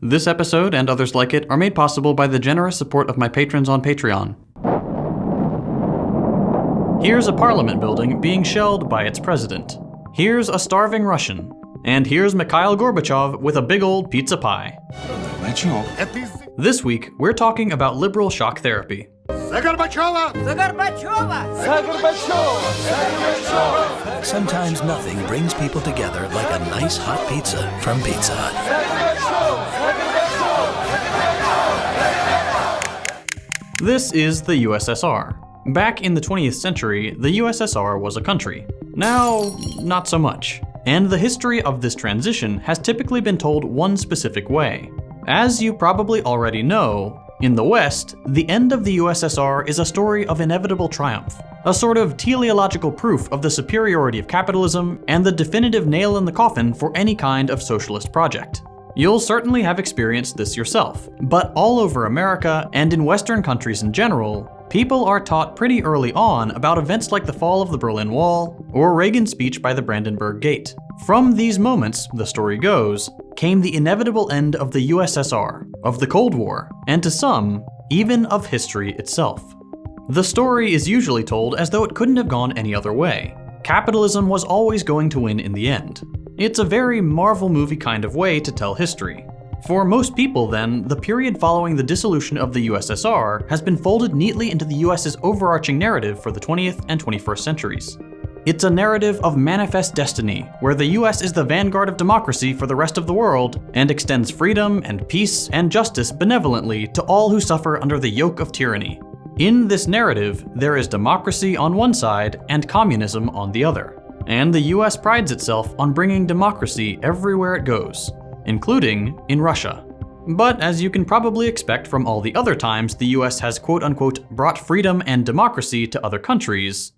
This episode and others like it are made possible by the generous support of my patrons on Patreon. Here's a parliament building being shelled by its president. Here's a starving Russian. And here's Mikhail Gorbachev with a big old pizza pie. This week, we're talking about liberal shock therapy. Sometimes nothing brings people together like a nice hot pizza from Pizza Hut. This is the USSR. Back in the 20th century, the USSR was a country. Now, not so much. And the history of this transition has typically been told one specific way. As you probably already know, in the West, the end of the USSR is a story of inevitable triumph, a sort of teleological proof of the superiority of capitalism and the definitive nail in the coffin for any kind of socialist project. You'll certainly have experienced this yourself, but all over America and in Western countries in general, people are taught pretty early on about events like the fall of the Berlin Wall or Reagan's speech by the Brandenburg Gate. From these moments, the story goes, came the inevitable end of the USSR, of the Cold War, and to some, even of history itself. The story is usually told as though it couldn't have gone any other way. Capitalism was always going to win in the end. It's a very Marvel movie kind of way to tell history. For most people then, the period following the dissolution of the USSR has been folded neatly into the US's overarching narrative for the 20th and 21st centuries. It's a narrative of manifest destiny, where the US is the vanguard of democracy for the rest of the world and extends freedom and peace and justice benevolently to all who suffer under the yoke of tyranny. In this narrative, there is democracy on one side and communism on the other. And the US prides itself on bringing democracy everywhere it goes, including in Russia. But as you can probably expect from all the other times the US has quote-unquote brought freedom and democracy to other countries,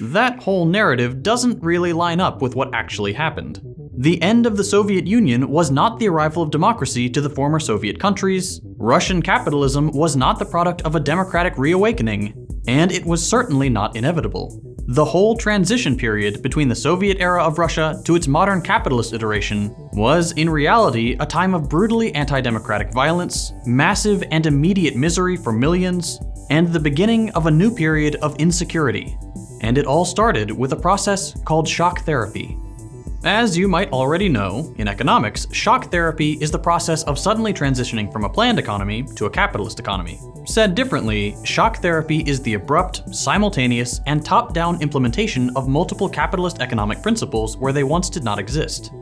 that whole narrative doesn't really line up with what actually happened. The end of the Soviet Union was not the arrival of democracy to the former Soviet countries, Russian capitalism was not the product of a democratic reawakening, and it was certainly not inevitable. The whole transition period between the Soviet era of Russia to its modern capitalist iteration was, in reality, a time of brutally anti-democratic violence, massive and immediate misery for millions, and the beginning of a new period of insecurity. And it all started with a process called shock therapy. As you might already know, in economics, shock therapy is the process of suddenly transitioning from a planned economy to a capitalist economy. Said differently, shock therapy is the abrupt, simultaneous, and top-down implementation of multiple capitalist economic principles where they once did not exist.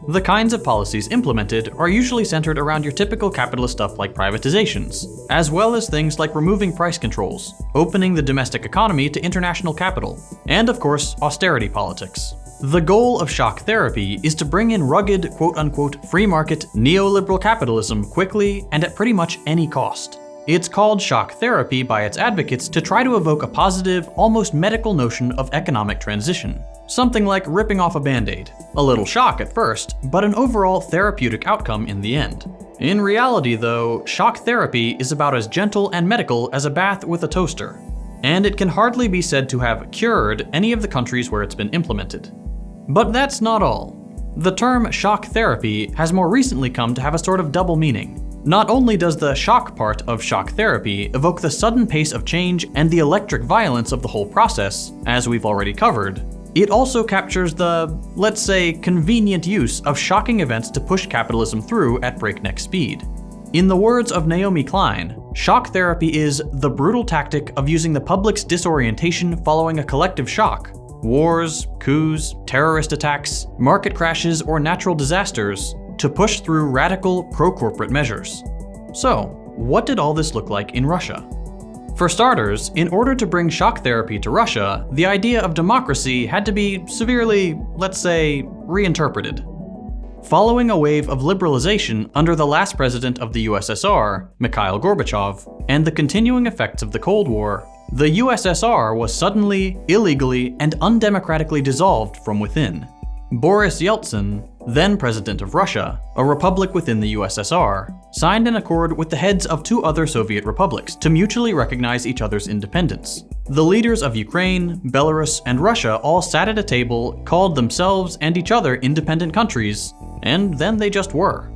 The kinds of policies implemented are usually centered around your typical capitalist stuff like privatizations, as well as things like removing price controls, opening the domestic economy to international capital, and of course, austerity politics. The goal of shock therapy is to bring in rugged, quote-unquote, free market, neoliberal capitalism quickly and at pretty much any cost. It's called shock therapy by its advocates to try to evoke a positive, almost medical notion of economic transition. Something like ripping off a band-aid. A little shock at first, but an overall therapeutic outcome in the end. In reality though, shock therapy is about as gentle and medical as a bath with a toaster. And it can hardly be said to have cured any of the countries where it's been implemented. But that's not all. The term shock therapy has more recently come to have a sort of double meaning. Not only does the shock part of shock therapy evoke the sudden pace of change and the electric violence of the whole process, as we've already covered, it also captures the, let's say, convenient use of shocking events to push capitalism through at breakneck speed. In the words of Naomi Klein, shock therapy is the brutal tactic of using the public's disorientation following a collective shock. Wars, coups, terrorist attacks, market crashes, or natural disasters to push through radical pro-corporate measures. So, what did all this look like in Russia? For starters, in order to bring shock therapy to Russia, the idea of democracy had to be severely, let's say, reinterpreted. Following a wave of liberalization under the last president of the USSR, Mikhail Gorbachev, and the continuing effects of the Cold War, the USSR was suddenly, illegally, and undemocratically dissolved from within. Boris Yeltsin, then president of Russia, a republic within the USSR, signed an accord with the heads of two other Soviet republics to mutually recognize each other's independence. The leaders of Ukraine, Belarus, and Russia all sat at a table, called themselves and each other independent countries, and then they just were.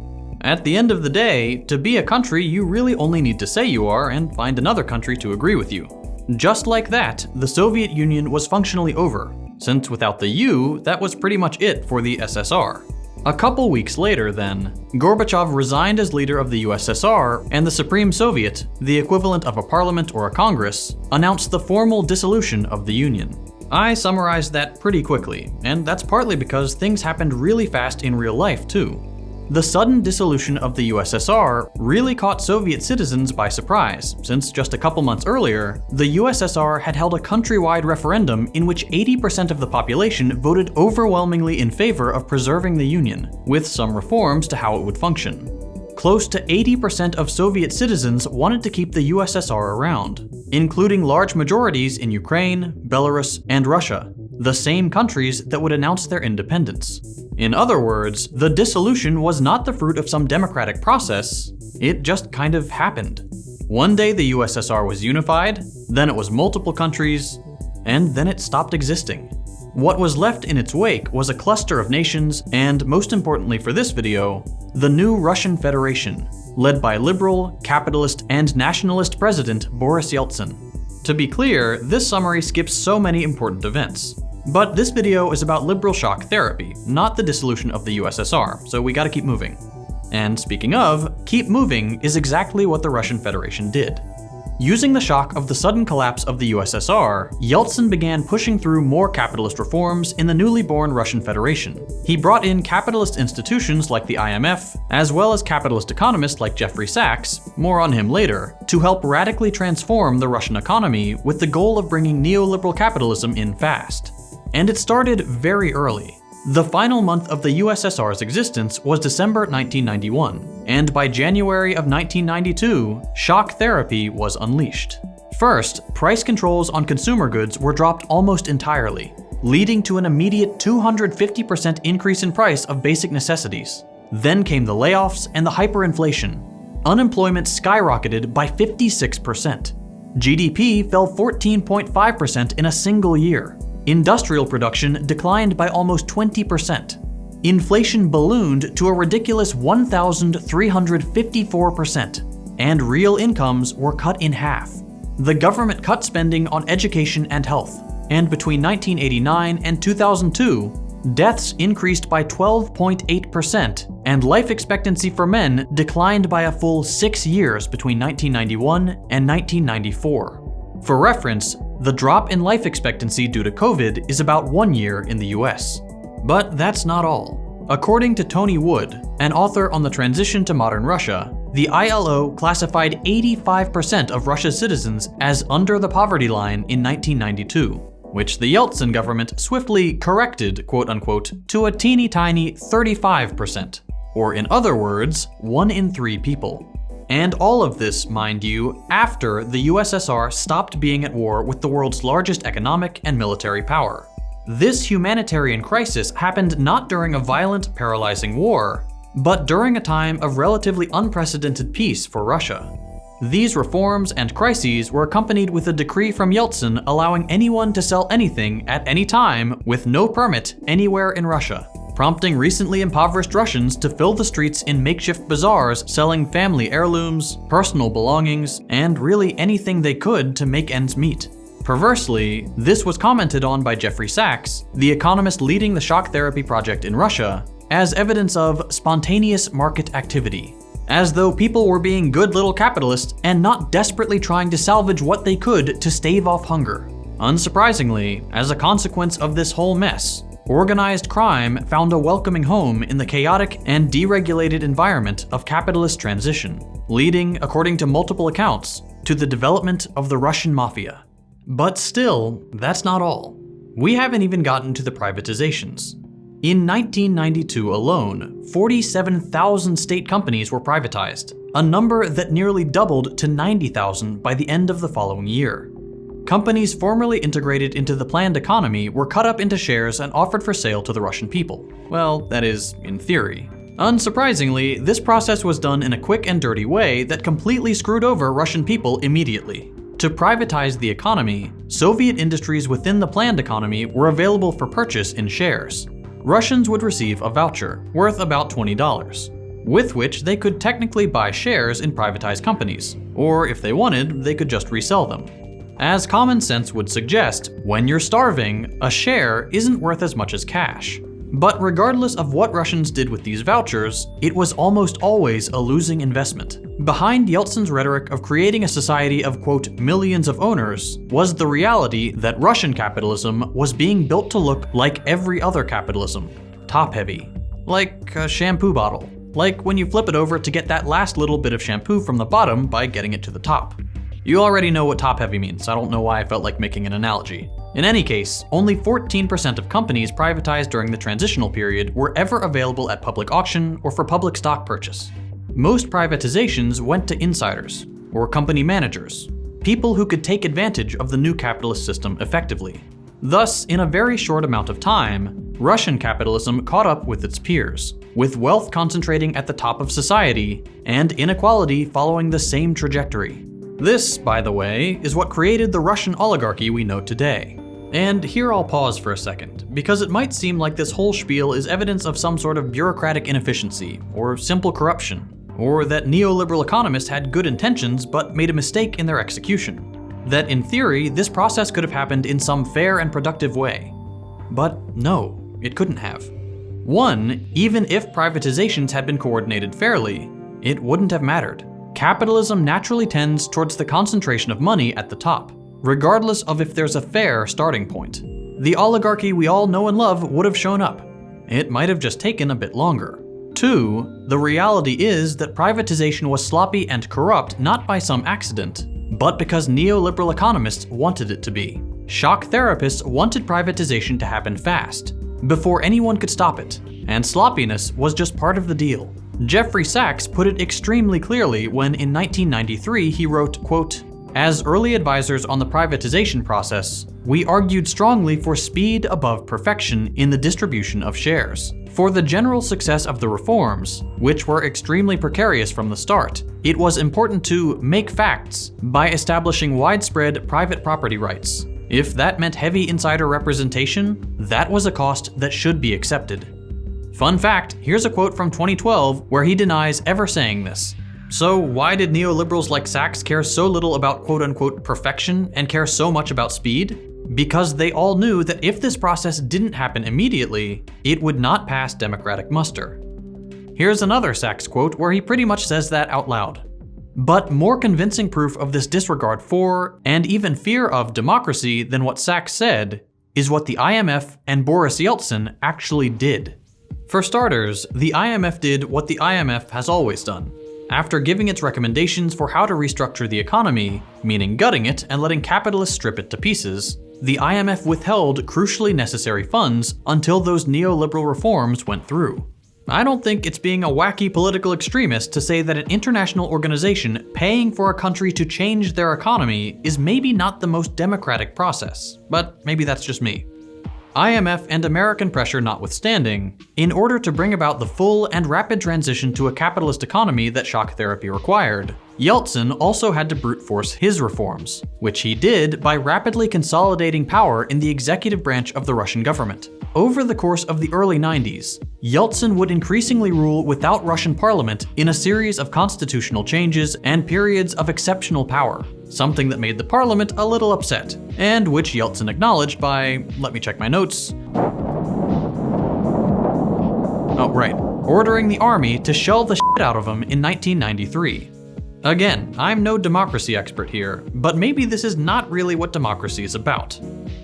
At the end of the day, to be a country, you really only need to say you are and find another country to agree with you. Just like that, the Soviet Union was functionally over, since without the U, that was pretty much it for the SSR. A couple weeks later, then, Gorbachev resigned as leader of the USSR, and the Supreme Soviet, the equivalent of a parliament or a congress, announced the formal dissolution of the Union. I summarized that pretty quickly, and that's partly because things happened really fast in real life too. The sudden dissolution of the USSR really caught Soviet citizens by surprise, since just a couple months earlier, the USSR had held a countrywide referendum in which 80% of the population voted overwhelmingly in favor of preserving the Union, with some reforms to how it would function. Close to 80% of Soviet citizens wanted to keep the USSR around, including large majorities in Ukraine, Belarus, and Russia, the same countries that would announce their independence. In other words, the dissolution was not the fruit of some democratic process, it just kind of happened. One day the USSR was unified, then it was multiple countries, and then it stopped existing. What was left in its wake was a cluster of nations, and most importantly for this video, the new Russian Federation, led by liberal, capitalist, and nationalist president Boris Yeltsin. To be clear, this summary skips so many important events. But this video is about liberal shock therapy, not the dissolution of the USSR, so we gotta keep moving. And speaking of, keep moving is exactly what the Russian Federation did. Using the shock of the sudden collapse of the USSR, Yeltsin began pushing through more capitalist reforms in the newly born Russian Federation. He brought in capitalist institutions like the IMF, as well as capitalist economists like Jeffrey Sachs, more on him later, to help radically transform the Russian economy with the goal of bringing neoliberal capitalism in fast. And it started very early. The final month of the USSR's existence was December 1991, and by January of 1992, shock therapy was unleashed. First, price controls on consumer goods were dropped almost entirely, leading to an immediate 250% increase in price of basic necessities. Then came the layoffs and the hyperinflation. Unemployment skyrocketed by 56%. GDP fell 14.5% in a single year. Industrial production declined by almost 20%. Inflation ballooned to a ridiculous 1,354%, and real incomes were cut in half. The government cut spending on education and health, and between 1989 and 2002, deaths increased by 12.8%, and life expectancy for men declined by a full 6 years between 1991 and 1994. For reference, the drop in life expectancy due to COVID is about 1 year in the US. But that's not all. According to Tony Wood, an author on the transition to modern Russia, the ILO classified 85% of Russia's citizens as under the poverty line in 1992, which the Yeltsin government swiftly corrected, quote-unquote, to a teeny tiny 35%, or in other words, 1 in 3 people. And all of this, mind you, after the USSR stopped being at war with the world's largest economic and military power. This humanitarian crisis happened not during a violent, paralyzing war, but during a time of relatively unprecedented peace for Russia. These reforms and crises were accompanied with a decree from Yeltsin allowing anyone to sell anything at any time with no permit anywhere in Russia, prompting recently impoverished Russians to fill the streets in makeshift bazaars selling family heirlooms, personal belongings, and really anything they could to make ends meet. Perversely, this was commented on by Jeffrey Sachs, the economist leading the shock therapy project in Russia, as evidence of spontaneous market activity, as though people were being good little capitalists and not desperately trying to salvage what they could to stave off hunger. Unsurprisingly, as a consequence of this whole mess, organized crime found a welcoming home in the chaotic and deregulated environment of capitalist transition, leading, according to multiple accounts, to the development of the Russian mafia. But still, that's not all. We haven't even gotten to the privatizations. In 1992 alone, 47,000 state companies were privatized, a number that nearly doubled to 90,000 by the end of the following year. Companies formerly integrated into the planned economy were cut up into shares and offered for sale to the Russian people. Well, that is, in theory. Unsurprisingly, this process was done in a quick and dirty way that completely screwed over Russian people immediately. To privatize the economy, Soviet industries within the planned economy were available for purchase in shares. Russians would receive a voucher, worth about $20. with which they could technically buy shares in privatized companies, or if they wanted, they could just resell them. As common sense would suggest, when you're starving, a share isn't worth as much as cash. But regardless of what Russians did with these vouchers, it was almost always a losing investment. Behind Yeltsin's rhetoric of creating a society of, quote, millions of owners, was the reality that Russian capitalism was being built to look like every other capitalism. Top-heavy. Like a shampoo bottle. Like when you flip it over to get that last little bit of shampoo from the bottom by getting it to the top. You already know what top-heavy means, I don't know why I felt like making an analogy. In any case, only 14% of companies privatized during the transitional period were ever available at public auction or for public stock purchase. Most privatizations went to insiders, or company managers, people who could take advantage of the new capitalist system effectively. Thus, in a very short amount of time, Russian capitalism caught up with its peers, with wealth concentrating at the top of society, and inequality following the same trajectory. This, by the way, is what created the Russian oligarchy we know today. And here I'll pause for a second, because it might seem like this whole spiel is evidence of some sort of bureaucratic inefficiency, or simple corruption, or that neoliberal economists had good intentions but made a mistake in their execution. That in theory, this process could have happened in some fair and productive way. But no, it couldn't have. One, even if privatizations had been coordinated fairly, it wouldn't have mattered. Capitalism naturally tends towards the concentration of money at the top, regardless of if there's a fair starting point. The oligarchy we all know and love would have shown up. It might have just taken a bit longer. Two, the reality is that privatization was sloppy and corrupt not by some accident, but because neoliberal economists wanted it to be. Shock therapists wanted privatization to happen fast, before anyone could stop it, and sloppiness was just part of the deal. Jeffrey Sachs put it extremely clearly when in 1993 he wrote, quote, "As early advisors on the privatization process, we argued strongly for speed above perfection in the distribution of shares. For the general success of the reforms, which were extremely precarious from the start, it was important to make facts by establishing widespread private property rights. If that meant heavy insider representation, that was a cost that should be accepted." Fun fact, here's a quote from 2012 where he denies ever saying this. So why did neoliberals like Sachs care so little about quote-unquote perfection and care so much about speed? Because they all knew that if this process didn't happen immediately, it would not pass democratic muster. Here's another Sachs quote where he pretty much says that out loud. But more convincing proof of this disregard for, and even fear of, democracy than what Sachs said, is what the IMF and Boris Yeltsin actually did. For starters, the IMF did what the IMF has always done. After giving its recommendations for how to restructure the economy, meaning gutting it and letting capitalists strip it to pieces, the IMF withheld crucially necessary funds until those neoliberal reforms went through. I don't think it's being a wacky political extremist to say that an international organization paying for a country to change their economy is maybe not the most democratic process, but maybe that's just me. IMF and American pressure notwithstanding, in order to bring about the full and rapid transition to a capitalist economy that shock therapy required, Yeltsin also had to brute force his reforms, which he did by rapidly consolidating power in the executive branch of the Russian government. Over the course of the early 90s, Yeltsin would increasingly rule without Russian parliament in a series of constitutional changes and periods of exceptional power, something that made the parliament a little upset, and which Yeltsin acknowledged by, let me check my notes. Oh, right, ordering the army to shell the shit out of him in 1993. Again, I'm no democracy expert here, but maybe this is not really what democracy is about.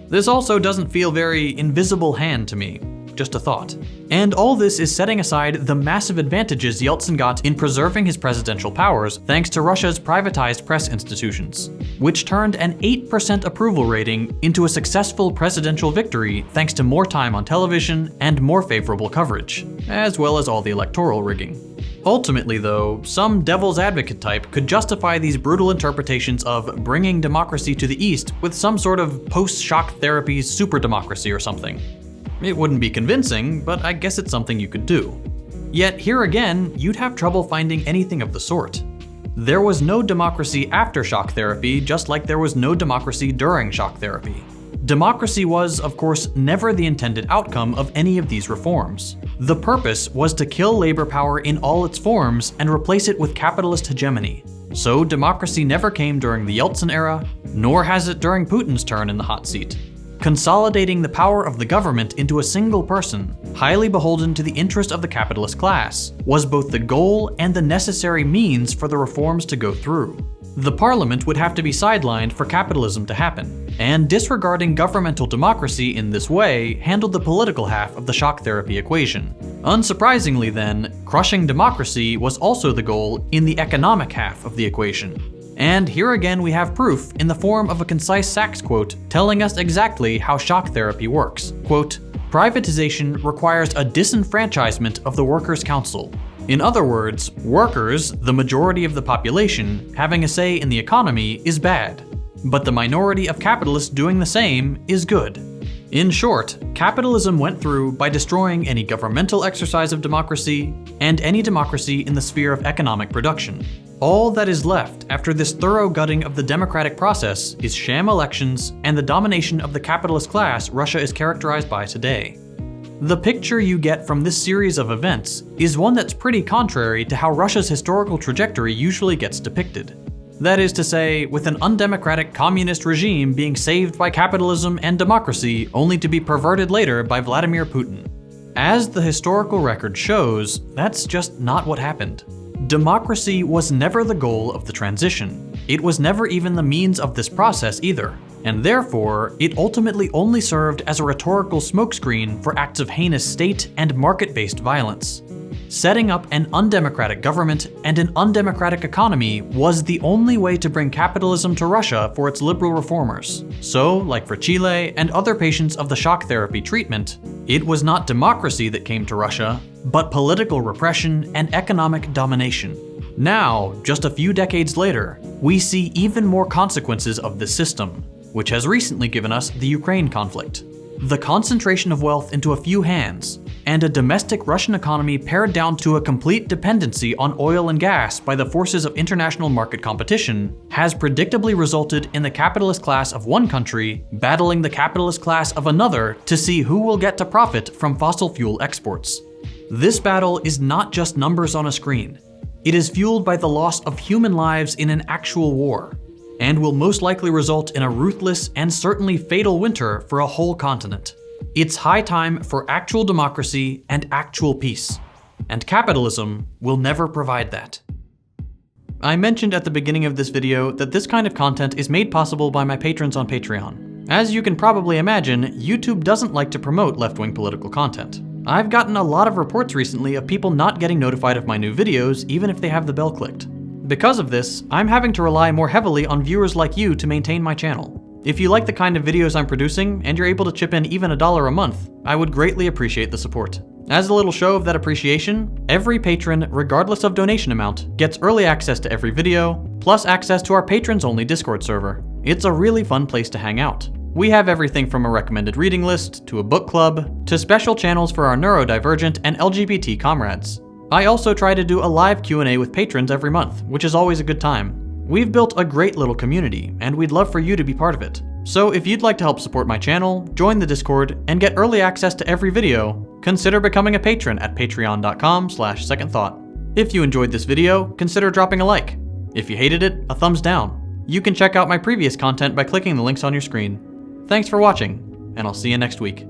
This also doesn't feel very invisible hand to me, just a thought. And all this is setting aside the massive advantages Yeltsin got in preserving his presidential powers thanks to Russia's privatized press institutions, which turned an 8% approval rating into a successful presidential victory thanks to more time on television and more favorable coverage, as well as all the electoral rigging. Ultimately though, some devil's advocate type could justify these brutal interpretations of bringing democracy to the East with some sort of post-shock therapy super democracy or something. It wouldn't be convincing, but I guess it's something you could do. Yet here again, you'd have trouble finding anything of the sort. There was no democracy after shock therapy, just like there was no democracy during shock therapy. Democracy was, of course, never the intended outcome of any of these reforms. The purpose was to kill labor power in all its forms and replace it with capitalist hegemony. So democracy never came during the Yeltsin era, nor has it during Putin's turn in the hot seat. Consolidating the power of the government into a single person, highly beholden to the interest of the capitalist class, was both the goal and the necessary means for the reforms to go through. The parliament would have to be sidelined for capitalism to happen, and disregarding governmental democracy in this way handled the political half of the shock therapy equation. Unsurprisingly then, crushing democracy was also the goal in the economic half of the equation. And here again we have proof in the form of a concise Sachs quote telling us exactly how shock therapy works. Quote, "Privatization requires a disenfranchisement of the workers' council. In other words, workers, the majority of the population, having a say in the economy is bad, but the minority of capitalists doing the same is good." In short, capitalism went through by destroying any governmental exercise of democracy and any democracy in the sphere of economic production. All that is left after this thorough gutting of the democratic process is sham elections and the domination of the capitalist class Russia is characterized by today. The picture you get from this series of events is one that's pretty contrary to how Russia's historical trajectory usually gets depicted. That is to say, with an undemocratic communist regime being saved by capitalism and democracy only to be perverted later by Vladimir Putin. As the historical record shows, that's just not what happened. Democracy was never the goal of the transition. It was never even the means of this process either, and therefore, it ultimately only served as a rhetorical smokescreen for acts of heinous state and market-based violence. Setting up an undemocratic government and an undemocratic economy was the only way to bring capitalism to Russia for its liberal reformers. So, like for Chile and other patients of the shock therapy treatment, it was not democracy that came to Russia, but political repression and economic domination. Now, just a few decades later, we see even more consequences of this system, which has recently given us the Ukraine conflict. The concentration of wealth into a few hands, and a domestic Russian economy pared down to a complete dependency on oil and gas by the forces of international market competition, has predictably resulted in the capitalist class of one country battling the capitalist class of another to see who will get to profit from fossil fuel exports. This battle is not just numbers on a screen. It is fueled by the loss of human lives in an actual war, and will most likely result in a ruthless and certainly fatal winter for a whole continent. It's high time for actual democracy and actual peace, and capitalism will never provide that. I mentioned at the beginning of this video that this kind of content is made possible by my patrons on Patreon. As you can probably imagine, YouTube doesn't like to promote left-wing political content. I've gotten a lot of reports recently of people not getting notified of my new videos even if they have the bell clicked. Because of this, I'm having to rely more heavily on viewers like you to maintain my channel. If you like the kind of videos I'm producing, and you're able to chip in even $1 a month, I would greatly appreciate the support. As a little show of that appreciation, every patron, regardless of donation amount, gets early access to every video, plus access to our patrons-only Discord server. It's a really fun place to hang out. We have everything from a recommended reading list, to a book club, to special channels for our neurodivergent and LGBT comrades. I also try to do a live Q&A with patrons every month, which is always a good time. We've built a great little community, and we'd love for you to be part of it. So if you'd like to help support my channel, join the Discord, and get early access to every video, consider becoming a patron at patreon.com/secondthought. If you enjoyed this video, consider dropping a like. If you hated it, a thumbs down. You can check out my previous content by clicking the links on your screen. Thanks for watching, and I'll see you next week.